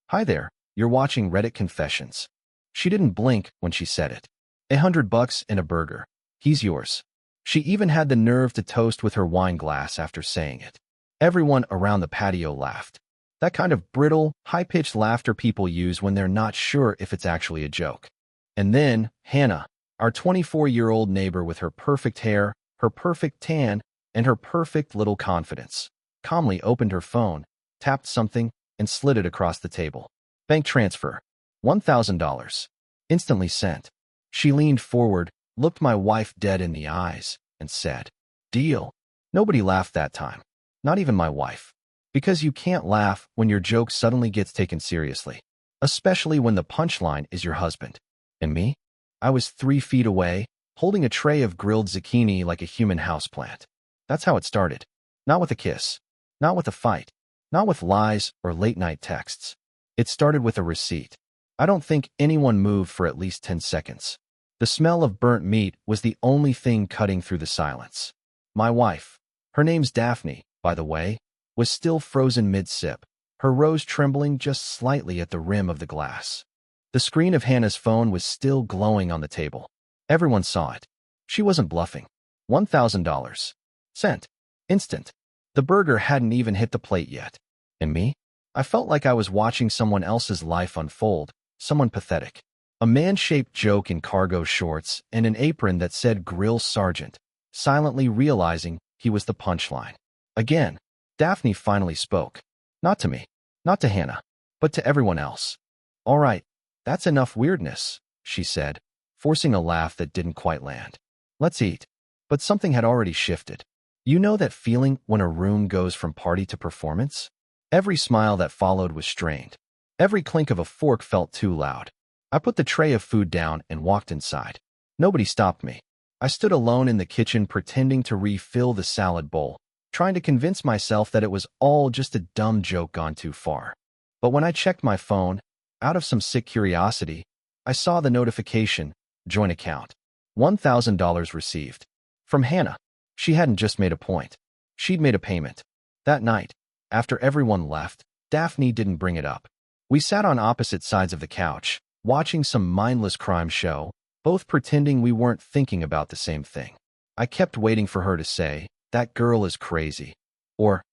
Hi there, you're watching Reddit Confessions. She didn't blink when she said it. $100 and a burger. He's yours. She even had the nerve to toast with her wine glass after saying it. Everyone around the patio laughed. That kind of brittle, high-pitched laughter people use when they're not sure if it's actually a joke. And then, Hannah, our 24-year-old neighbor with her perfect hair, her perfect tan, and her perfect little confidence, calmly opened her phone, tapped something, and slid it across the table. Bank transfer. $1,000. Instantly sent. She leaned forward, looked my wife dead in the eyes, and said, "Deal." Nobody laughed that time. Not even my wife. Because you can't laugh when your joke suddenly gets taken seriously. Especially when the punchline is your husband. And me? I was 3 feet away, holding a tray of grilled zucchini like a human houseplant. That's how it started. Not with a kiss. Not with a fight. Not with lies or late-night texts. It started with a receipt. I don't think anyone moved for at least 10 seconds. The smell of burnt meat was the only thing cutting through the silence. My wife, her name's Daphne, by the way, was still frozen mid-sip, her rose trembling just slightly at the rim of the glass. The screen of Hannah's phone was still glowing on the table. Everyone saw it. She wasn't bluffing. $1,000. Sent. Instant. The burger hadn't even hit the plate yet. And me? I felt like I was watching someone else's life unfold, someone pathetic. A man-shaped joke in cargo shorts and an apron that said Grill Sergeant, silently realizing he was the punchline. Again, Daphne finally spoke. Not to me, not to Hannah, but to everyone else. "All right, that's enough weirdness," she said, forcing a laugh that didn't quite land. "Let's eat." But something had already shifted. You know that feeling when a room goes from party to performance? Every smile that followed was strained. Every clink of a fork felt too loud. I put the tray of food down and walked inside. Nobody stopped me. I stood alone in the kitchen pretending to refill the salad bowl, trying to convince myself that it was all just a dumb joke gone too far. But when I checked my phone, out of some sick curiosity, I saw the notification, joint account. $1,000 received. From Hannah. She hadn't just made a point. She'd made a payment. That night, after everyone left, Daphne didn't bring it up. We sat on opposite sides of the couch, watching some mindless crime show, both pretending we weren't thinking about the same thing. I kept waiting for her to say, "That girl is crazy." Or,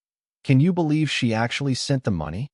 "Can you believe she actually sent the money?"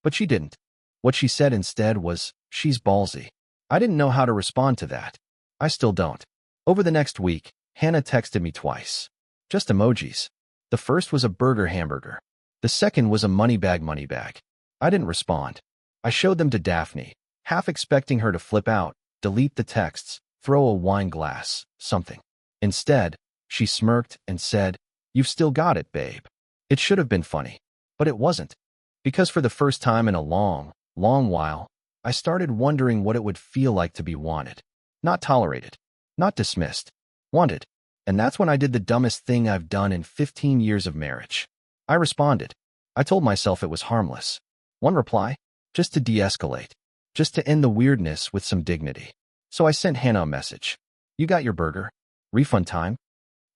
But she didn't. What she said instead was, "She's ballsy." I didn't know how to respond to that. I still don't. Over the next week, Hannah texted me twice. Just emojis. The first was a burger hamburger. The second was a money bag. I didn't respond. I showed them to Daphne, half expecting her to flip out, delete the texts, throw a wine glass, something. Instead, she smirked and said, "You've still got it, babe." It should have been funny. But it wasn't. Because for the first time in a long, long while, I started wondering what it would feel like to be wanted. Not tolerated. Not dismissed. Wanted. And that's when I did the dumbest thing I've done in 15 years of marriage. I responded. I told myself it was harmless. One reply, just to de-escalate. Just to end the weirdness with some dignity. So I sent Hannah a message. "You got your burger? Refund time?"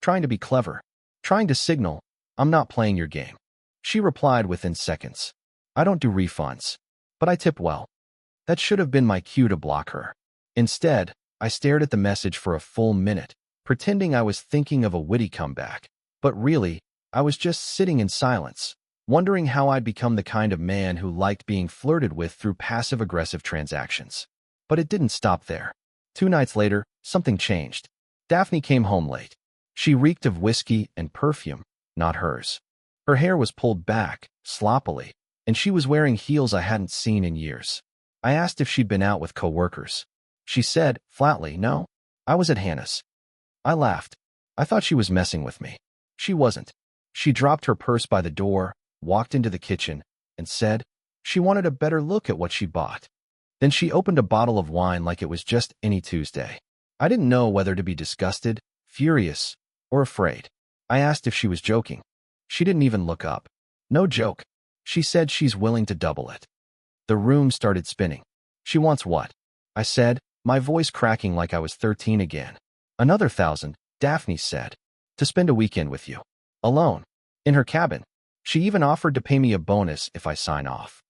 Trying to be clever. Trying to signal, "I'm not playing your game." She replied within seconds. "I don't do refunds. But I tip well." That should have been my cue to block her. Instead, I stared at the message for a full minute, pretending I was thinking of a witty comeback. But really, I was just sitting in silence, wondering how I'd become the kind of man who liked being flirted with through passive-aggressive transactions. But it didn't stop there. 2 nights later, something changed. Daphne came home late. She reeked of whiskey and perfume, not hers. Her hair was pulled back, sloppily, and she was wearing heels I hadn't seen in years. I asked if she'd been out with coworkers. She said, flatly, "No, I was at Hannah's." I laughed. I thought she was messing with me. She wasn't. She dropped her purse by the door, walked into the kitchen, and said she wanted a better look at what she bought. Then she opened a bottle of wine like it was just any Tuesday. I didn't know whether to be disgusted, furious, or afraid. I asked if she was joking. She didn't even look up. "No joke." She said she's willing to double it. The room started spinning. "She wants what?" I said, my voice cracking like I was 13 again. "Another 1,000, Daphne said. To spend a weekend with you. Alone. In her cabin. She even offered to pay me a bonus if I sign off."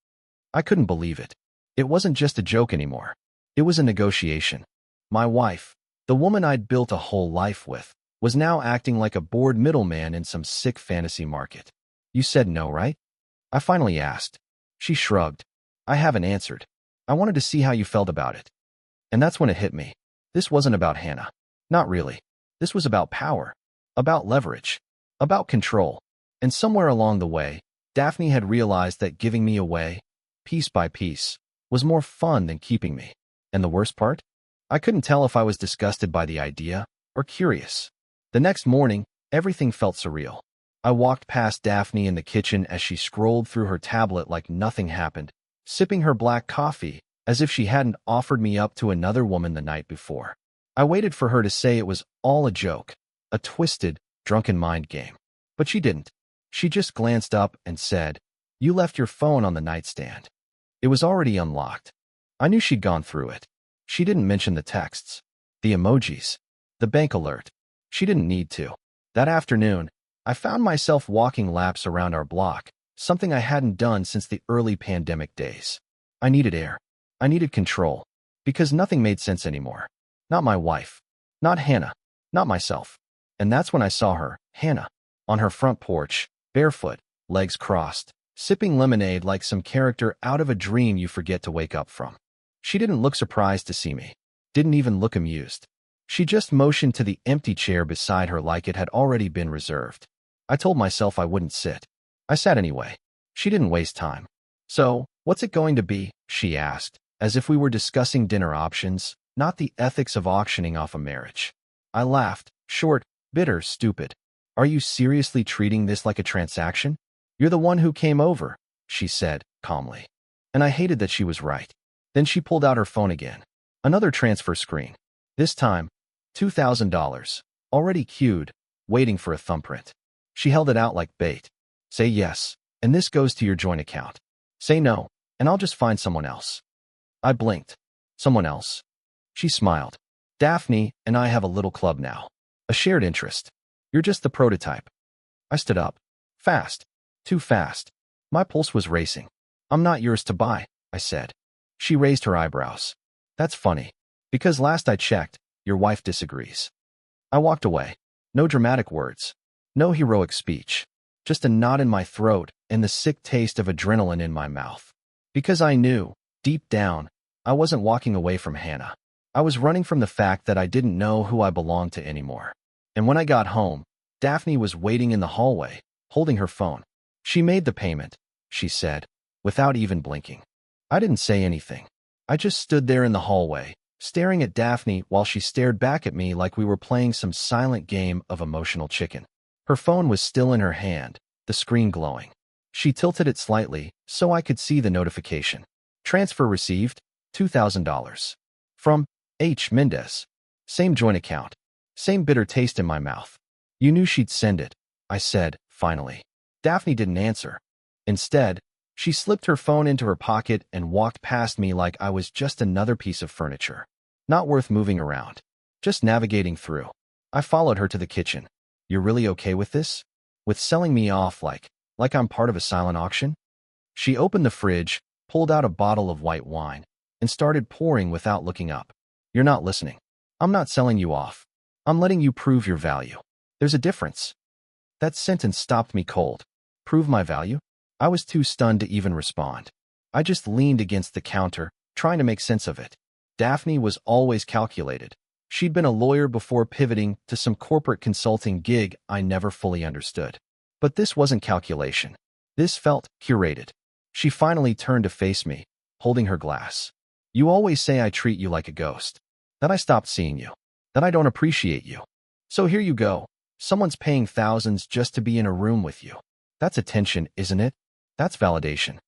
I couldn't believe it. It wasn't just a joke anymore. It was a negotiation. My wife, the woman I'd built a whole life with, was now acting like a bored middleman in some sick fantasy market. You said no, right? I finally asked. She shrugged. I haven't answered. I wanted to see how you felt about it. And that's when it hit me. This wasn't about Hannah. Not really. This was about power. About leverage. About control. And somewhere along the way, Daphne had realized that giving me away, piece by piece, was more fun than keeping me. And the worst part? I couldn't tell if I was disgusted by the idea or curious. The next morning, everything felt surreal. I walked past Daphne in the kitchen as she scrolled through her tablet like nothing happened, sipping her black coffee as if she hadn't offered me up to another woman the night before. I waited for her to say it was all a joke, a twisted, drunken mind game. But she didn't. She just glanced up and said, "You left your phone on the nightstand." It was already unlocked. I knew she'd gone through it. She didn't mention the texts, the emojis, the bank alert. She didn't need to. That afternoon, I found myself walking laps around our block, something I hadn't done since the early pandemic days. I needed air. I needed control. Because nothing made sense anymore. Not my wife. Not Hannah. Not myself. And that's when I saw her, Hannah, on her front porch, barefoot, legs crossed, sipping lemonade like some character out of a dream you forget to wake up from. She didn't look surprised to see me. Didn't even look amused. She just motioned to the empty chair beside her like it had already been reserved. I told myself I wouldn't sit. I sat anyway. She didn't waste time. "So, what's it going to be?" she asked, as if we were discussing dinner options, not the ethics of auctioning off a marriage. I laughed, short, bitter, stupid. "Are you seriously treating this like a transaction? You're the one who came over," she said, calmly. And I hated that she was right. Then she pulled out her phone again. Another transfer screen. This time, $2,000, already queued, waiting for a thumbprint. She held it out like bait. "Say yes, and this goes to your joint account. Say no, and I'll just find someone else." I blinked. "Someone else?" She smiled. "Daphne and I have a little club now. A shared interest. You're just the prototype." I stood up. Fast. Too fast. My pulse was racing. "I'm not yours to buy," I said. She raised her eyebrows. "That's funny. Because last I checked, your wife disagrees." I walked away. No dramatic words. No heroic speech. Just a knot in my throat and the sick taste of adrenaline in my mouth. Because I knew, deep down, I wasn't walking away from Hannah. I was running from the fact that I didn't know who I belonged to anymore. And when I got home, Daphne was waiting in the hallway, holding her phone. "She made the payment," she said, without even blinking. I didn't say anything. I just stood there in the hallway, staring at Daphne while she stared back at me like we were playing some silent game of emotional chicken. Her phone was still in her hand, the screen glowing. She tilted it slightly so I could see the notification. "Transfer received, $2,000. From H. Mendez. Same joint account. Same bitter taste in my mouth." "You knew she'd send it," I said, finally. Daphne didn't answer. Instead, she slipped her phone into her pocket and walked past me like I was just another piece of furniture. Not worth moving around. Just navigating through. I followed her to the kitchen. "You're really okay with this? With selling me off like I'm part of a silent auction?" She opened the fridge, pulled out a bottle of white wine, and started pouring without looking up. "You're not listening. I'm not selling you off. I'm letting you prove your value. There's a difference." That sentence stopped me cold. Prove my value? I was too stunned to even respond. I just leaned against the counter, trying to make sense of it. Daphne was always calculated. She'd been a lawyer before pivoting to some corporate consulting gig I never fully understood. But this wasn't calculation. This felt curated. She finally turned to face me, holding her glass. "You always say I treat you like a ghost. That I stopped seeing you. That I don't appreciate you. So here you go. Someone's paying thousands just to be in a room with you. That's attention, isn't it? That's validation."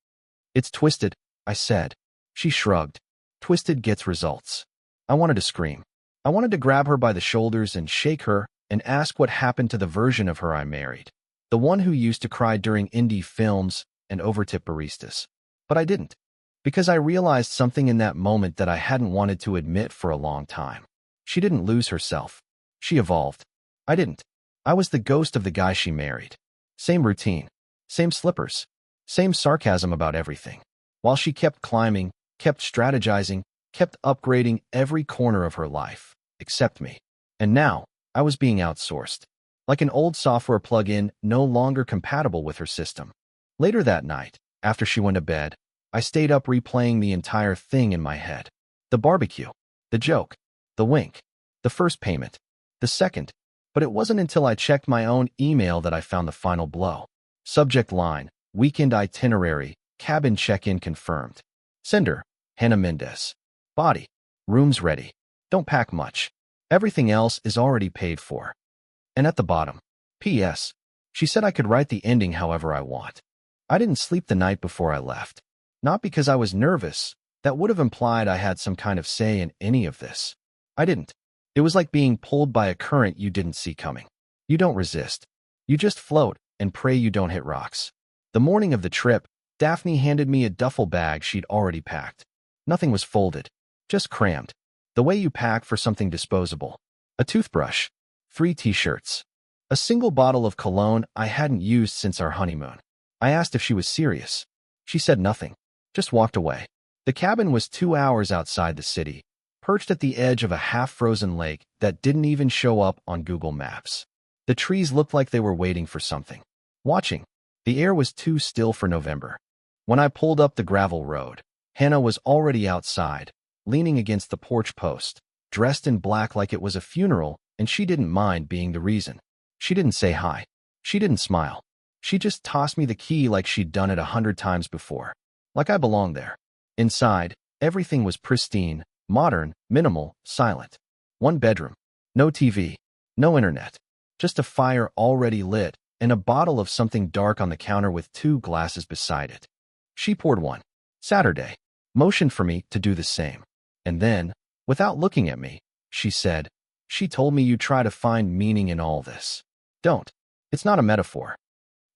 "It's twisted," I said. She shrugged. "Twisted gets results." I wanted to scream. I wanted to grab her by the shoulders and shake her and ask what happened to the version of her I married. The one who used to cry during indie films and overtip baristas. But I didn't. Because I realized something in that moment that I hadn't wanted to admit for a long time. She didn't lose herself. She evolved. I didn't. I was the ghost of the guy she married. Same routine. Same slippers. Same sarcasm about everything. while she kept climbing, kept strategizing, kept upgrading every corner of her life, except me. And now, I was being outsourced, like an old software plugin no longer compatible with her system. Later that night, after she went to bed, I stayed up replaying the entire thing in my head. The barbecue, the joke, the wink, the first payment, the second, but it wasn't until I checked my own email that I found the final blow. Subject line, weekend itinerary, cabin check-in confirmed. Sender, Hannah Mendez. Body, rooms ready. Don't pack much. Everything else is already paid for. And at the bottom, P.S. She said I could write the ending however I want. I didn't sleep the night before I left. Not because I was nervous. That would have implied I had some kind of say in any of this. I didn't. It was like being pulled by a current you didn't see coming. You don't resist. You just float and pray you don't hit rocks. The morning of the trip, Daphne handed me a duffel bag she'd already packed. Nothing was folded, just crammed. The way you pack for something disposable. A toothbrush, 3 t-shirts, a single bottle of cologne I hadn't used since our honeymoon. I asked if she was serious. She said nothing, just walked away. The cabin was 2 hours outside the city, perched at the edge of a half-frozen lake that didn't even show up on Google Maps. The trees looked like they were waiting for something. Watching. The air was too still for November. When I pulled up the gravel road, Hannah was already outside, leaning against the porch post, dressed in black like it was a funeral, and she didn't mind being the reason. She didn't say hi. She didn't smile. She just tossed me the key like she'd done it 100 times before. Like I belonged there. Inside, everything was pristine, modern, minimal, silent. 1 bedroom. No TV. No internet. Just a fire already lit, and a bottle of something dark on the counter with 2 glasses beside it. She poured one. Saturday. Motioned for me to do the same. And then, without looking at me, she said, "She told me you try to find meaning in all this. Don't. It's not a metaphor."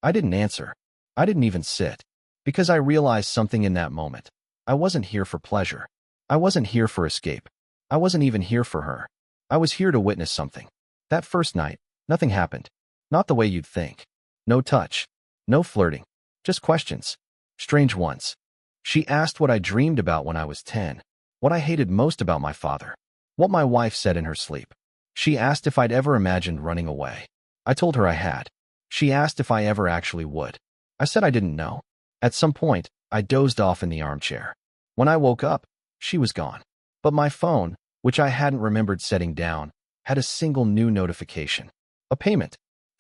I didn't answer. I didn't even sit. Because I realized something in that moment. I wasn't here for pleasure. I wasn't here for escape. I wasn't even here for her. I was here to witness something. That first night, nothing happened. Not the way you'd think. No touch. No flirting. Just questions. Strange ones. She asked what I dreamed about when I was 10. What I hated most about my father. What my wife said in her sleep. She asked if I'd ever imagined running away. I told her I had. She asked if I ever actually would. I said I didn't know. At some point, I dozed off in the armchair. When I woke up, she was gone. But my phone, which I hadn't remembered setting down, had a single new notification. A payment.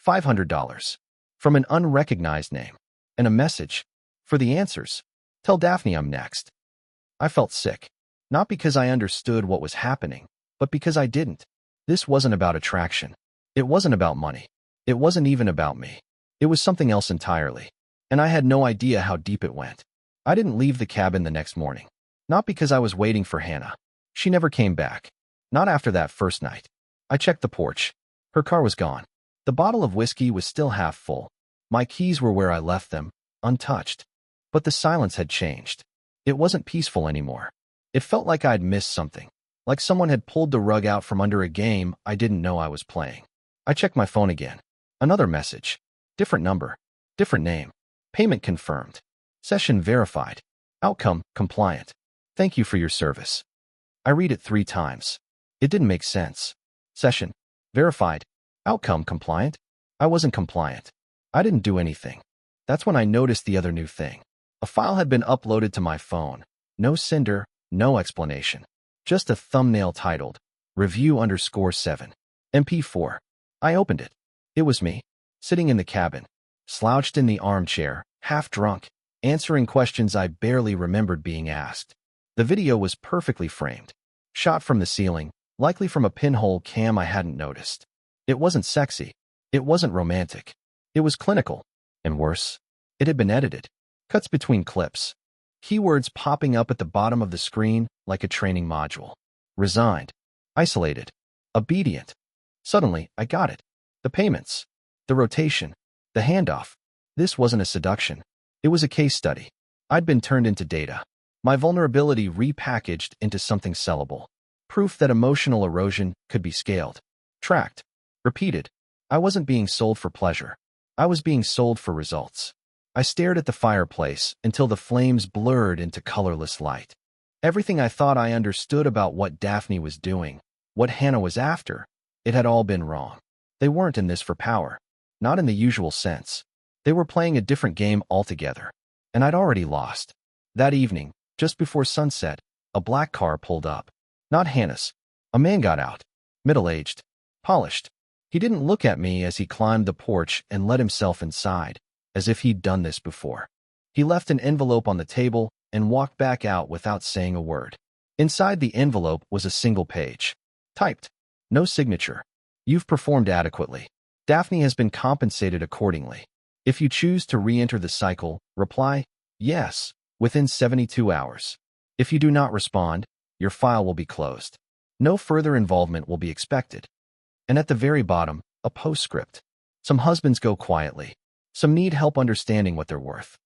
$500. From an unrecognized name. And a message. For the answers. Tell Daphne I'm next. I felt sick. Not because I understood what was happening, but because I didn't. This wasn't about attraction. It wasn't about money. It wasn't even about me. It was something else entirely. And I had no idea how deep it went. I didn't leave the cabin the next morning. Not because I was waiting for Hannah. She never came back. Not after that first night. I checked the porch. Her car was gone. The bottle of whiskey was still half full. My keys were where I left them, untouched. But the silence had changed. It wasn't peaceful anymore. It felt like I'd missed something. Like someone had pulled the rug out from under a game I didn't know I was playing. I checked my phone again. Another message. Different number. Different name. Payment confirmed. Session verified. Outcome compliant. Thank you for your service. I read it 3 times. It didn't make sense. Session verified. Outcome compliant. I wasn't compliant. I didn't do anything. That's when I noticed the other new thing. A file had been uploaded to my phone. No sender, no explanation. Just a thumbnail titled, Review_7. MP4. I opened it. It was me, sitting in the cabin, slouched in the armchair, half drunk, answering questions I barely remembered being asked. The video was perfectly framed. Shot from the ceiling, likely from a pinhole cam I hadn't noticed. It wasn't sexy. It wasn't romantic. It was clinical. And worse, it had been edited. Cuts between clips. Keywords popping up at the bottom of the screen like a training module. Resigned. Isolated. Obedient. Suddenly, I got it. The payments. The rotation. The handoff. This wasn't a seduction. It was a case study. I'd been turned into data. My vulnerability repackaged into something sellable. Proof that emotional erosion could be scaled. Tracked. Repeated. I wasn't being sold for pleasure. I was being sold for results. I stared at the fireplace until the flames blurred into colorless light. Everything I thought I understood about what Daphne was doing, what Hannah was after, it had all been wrong. They weren't in this for power. Not in the usual sense. They were playing a different game altogether. And I'd already lost. That evening, just before sunset, a black car pulled up. Not Hannah's. A man got out. Middle-aged. Polished. He didn't look at me as he climbed the porch and let himself inside, as if he'd done this before. He left an envelope on the table and walked back out without saying a word. Inside the envelope was a single page. Typed. No signature. You've performed adequately. Daphne has been compensated accordingly. If you choose to re-enter the cycle, reply, yes, within 72 hours. If you do not respond, your file will be closed. No further involvement will be expected. And at the very bottom, a postscript. Some husbands go quietly. Some need help understanding what they're worth.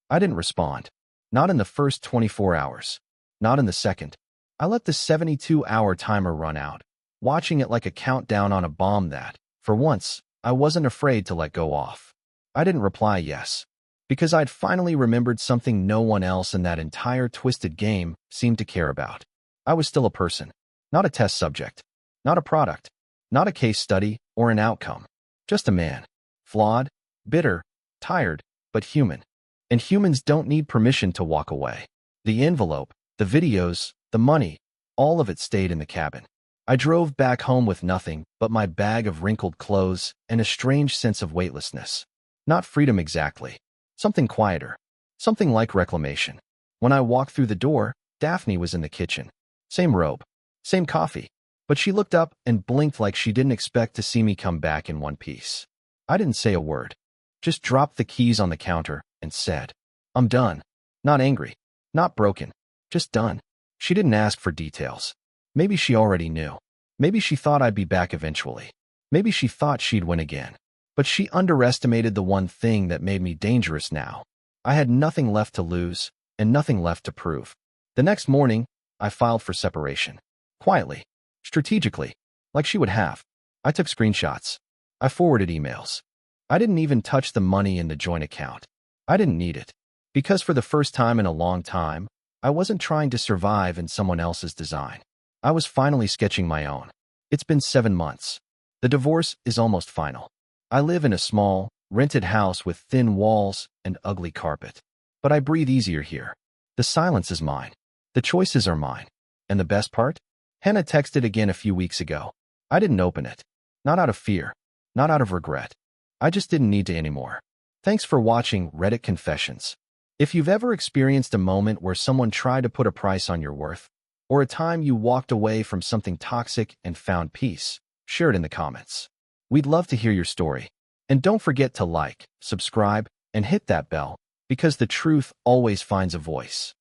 I didn't respond. Not in the first 24 hours. Not in the second. I let the 72-hour timer run out, watching it like a countdown on a bomb that, for once, I wasn't afraid to let go off. I didn't reply yes, because I'd finally remembered something no one else in that entire twisted game seemed to care about. I was still a person, not a test subject, not a product, not a case study or an outcome. Just a man. Flawed, bitter, tired, but human. And humans don't need permission to walk away. The envelope, the videos, the money, all of it stayed in the cabin. I drove back home with nothing but my bag of wrinkled clothes and a strange sense of weightlessness. Not freedom exactly. Something quieter. Something like reclamation. When I walked through the door, Daphne was in the kitchen. Same robe. Same coffee. But she looked up and blinked like she didn't expect to see me come back in one piece. I didn't say a word. Just dropped the keys on the counter and said, I'm done. Not angry. Not broken. Just done. She didn't ask for details. Maybe she already knew. Maybe she thought I'd be back eventually. Maybe she thought she'd win again. But she underestimated the one thing that made me dangerous now. I had nothing left to lose and nothing left to prove. The next morning, I filed for separation. Quietly. Strategically. Like she would have. I took screenshots. I forwarded emails. I didn't even touch the money in the joint account. I didn't need it. Because for the first time in a long time, I wasn't trying to survive in someone else's design. I was finally sketching my own. It's been 7 months. The divorce is almost final. I live in a small, rented house with thin walls and ugly carpet. But I breathe easier here. The silence is mine. The choices are mine. And the best part? Hannah texted again a few weeks ago. I didn't open it. Not out of fear. Not out of regret. I just didn't need to anymore. Thanks for watching Reddit Confessions. If you've ever experienced a moment where someone tried to put a price on your worth, or a time you walked away from something toxic and found peace, share it in the comments. We'd love to hear your story. And don't forget to like, subscribe, and hit that bell, because the truth always finds a voice.